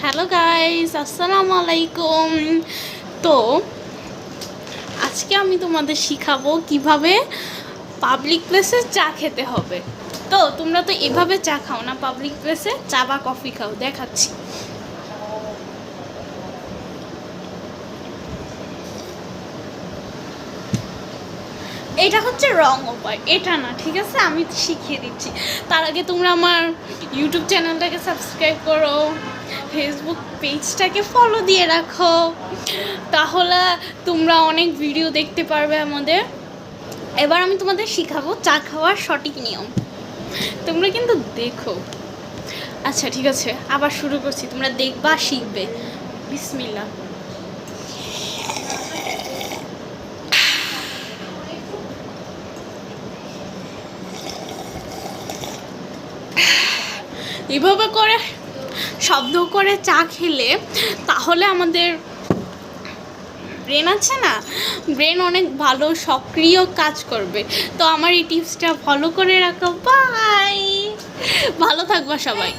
Hello guys, আসসালামু আলাইকুম। তো আজকে আমি তোমাদের শিখাবো কিভাবে পাবলিক প্লেসে চা খেতে হবে। তো তোমরা তো এভাবে চা খাও না, পাবলিক প্লেসে চা বা কফি খাও। দেখাচ্ছি। এটা হচ্ছে রং উপায়, এটা না, ঠিক আছে? আমি শিখিয়ে দিচ্ছি। তার আগে তোমরা আমার ইউটিউব চ্যানেলটাকে সাবস্ক্রাইব করো, ফেসবুক পেজটাকে ফলো দিয়ে রাখো, তাহলে তোমরা অনেক ভিডিও দেখতে পারবে আমাদের। এবার আমি তোমাদের শিখাবো চা খাওয়ার সঠিক নিয়ম। তোমরা কিন্তু দেখো। আচ্ছা ঠিক আছে, আবার শুরু করছি, তোমরা দেখবা শিখবে। বিসমিল্লাহ। এভাবে করে শব্দ করে চা খেলে তাহলে আমাদের ব্রেন আছে না, ব্রেন অনেক ভালো সক্রিয় কাজ করবে। তো আমার এই টিপসটা ফলো করে রাখো। বাই, ভালো থাকবা সবাই।